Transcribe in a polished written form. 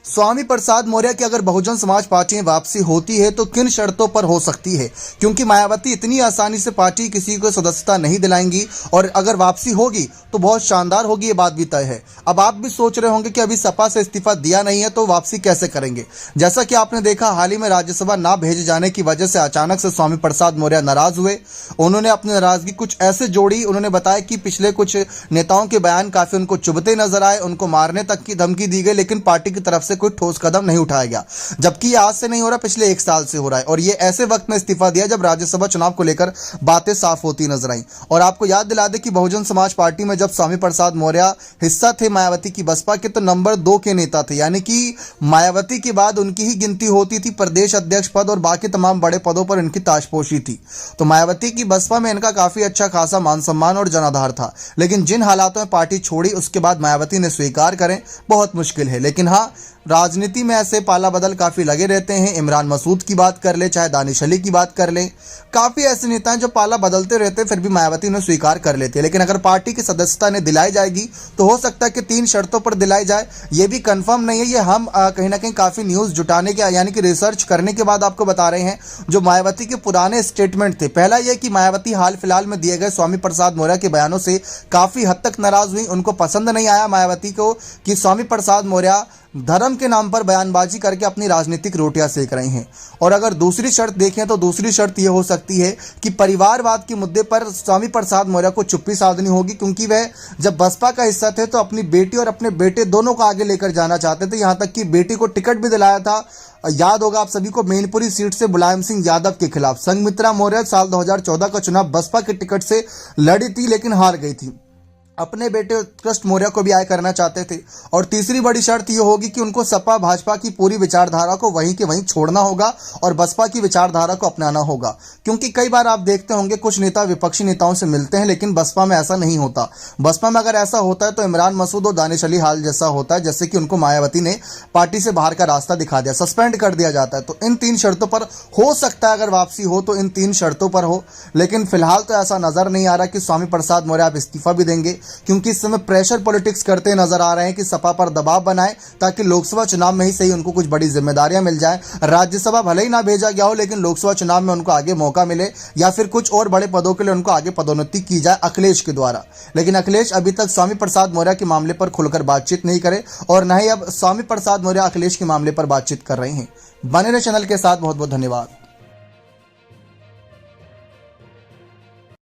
स्वामी प्रसाद मौर्य की अगर बहुजन समाज पार्टी में वापसी होती है तो किन शर्तों पर हो सकती है, क्योंकि मायावती इतनी आसानी से पार्टी किसी को सदस्यता नहीं दिलाएंगी और अगर वापसी होगी तो बहुत शानदार होगी, ये बात भी तय है। अब आप भी सोच रहे होंगे कि अभी सपा से इस्तीफा दिया नहीं है तो वापसी कैसे करेंगे। जैसा कि आपने देखा, हाल ही में राज्यसभा ना भेजे जाने की वजह से अचानक से स्वामी प्रसाद मौर्य नाराज हुए। उन्होंने अपनी नाराजगी कुछ ऐसे जोड़ी, उन्होंने बताया कि पिछले कुछ नेताओं के बयान काफी उनको चुभते नजर आए, उनको मारने तक की धमकी दी गई, लेकिन पार्टी की तरफ से कोई ठोस कदम नहीं उठाया गया। जबकि ये आज से नहीं हो रहा, पिछले 1 साल से हो रहा है और ये ऐसे वक्त में इस्तीफा दिया जब राज्यसभा चुनाव को लेकर बातें साफ होती नजर आई। और आपको याद दिला दे कि बहुजन समाज पार्टी में जब स्वामी प्रसाद मौर्य हिस्सा थे मायावती की बसपा के, तो नंबर 2 के नेता थे, यानी कि मायावती के बाद उनकी ही गिनती होती थी। प्रदेश अध्यक्ष पद और बाकी तमाम बड़े पदों पर इनकी ताजपोशी थी। तो मायावती की बसपा में इनका काफी अच्छा खासा मान सम्मान और जनाधार था, लेकिन जिन हालातों में पार्टी छोड़ी उसके बाद मायावती ने स्वीकार करें बहुत मुश्किल है। लेकिन हाँ, राजनीति में ऐसे पाला बदल काफी लगे रहते हैं। इमरान मसूद की बात कर ले, चाहे दानिश अली की बात कर ले, काफी ऐसे नेता हैं जो पाला बदलते रहते हैं, फिर भी मायावती उन्हें स्वीकार कर लेते हैं। लेकिन अगर पार्टी की सदस्यता ने दिलाई जाएगी तो हो सकता है कि 3 शर्तों पर दिलाई जाए। ये भी कंफर्म नहीं है, ये हम कहीं ना कहीं काफी न्यूज जुटाने के यानी कि रिसर्च करने के बाद आपको बता रहे हैं जो मायावती के पुराने स्टेटमेंट थे। पहला यह कि मायावती हाल फिलहाल में दिए गए स्वामी प्रसाद मौर्य के बयानों से काफी हद तक नाराज हुई। उनको पसंद नहीं आया मायावती को कि स्वामी प्रसाद मौर्य धर्म के नाम पर बयानबाजी करके अपनी राजनीतिक रोटियां सेक रही हैं। और अगर दूसरी शर्त देखें तो दूसरी शर्त यह हो सकती है कि परिवारवाद के मुद्दे पर स्वामी प्रसाद मौर्य को चुप्पी साधनी होगी, क्योंकि वह जब बसपा का हिस्सा थे तो अपनी बेटी और अपने बेटे दोनों को आगे लेकर जाना चाहते थे। यहां तक कि बेटी को टिकट भी दिलाया था, याद होगा आप सभी को, मैनपुरी सीट से मुलायम सिंह यादव के खिलाफ। संघमित्रा मौर्य साल 2014 का चुनाव बसपा के टिकट से लड़ी थी लेकिन हार गई थी। अपने बेटे उत्कृष्ट मौर्य को भी आय करना चाहते थे। और तीसरी बड़ी शर्त यह होगी कि उनको सपा भाजपा की पूरी विचारधारा को वहीं के वहीं छोड़ना होगा और बसपा की विचारधारा को अपनाना होगा। क्योंकि कई बार आप देखते होंगे कुछ नेता विपक्षी नेताओं से मिलते हैं, लेकिन बसपा में ऐसा नहीं होता। बसपा में अगर ऐसा होता है तो इमरान मसूद और दानिश अली हाल जैसा होता है, जैसे कि उनको मायावती ने पार्टी से बाहर का रास्ता दिखा दिया, सस्पेंड कर दिया जाता है। तो इन 3 शर्तों पर हो सकता है अगर वापसी हो तो इन 3 शर्तों पर हो, लेकिन फिलहाल तो ऐसा नजर नहीं आ रहा कि स्वामी प्रसाद मौर्य आप इस्तीफा भी देंगे, क्योंकि इस समय प्रेशर पॉलिटिक्स करते नजर आ रहे हैं कि सपा पर दबाव बनाए ताकि लोकसभा चुनाव में ही सही उनको कुछ बड़ी जिम्मेदारियां मिल जाए। राज्यसभा भले ही ना भेजा गया हो, लेकिन लोकसभा चुनाव में उनको आगे मौका मिले या फिर कुछ और बड़े पदों के लिए उनको आगे पदोन्नति की जाए अखिलेश के द्वारा। लेकिन अखिलेश अभी तक स्वामी प्रसाद मौर्य के मामले पर खुलकर बातचीत नहीं करे और न ही अब स्वामी प्रसाद मौर्य अखिलेश के मामले पर बातचीत कर रहे हैं। बने रहे चैनल के साथ, बहुत बहुत धन्यवाद।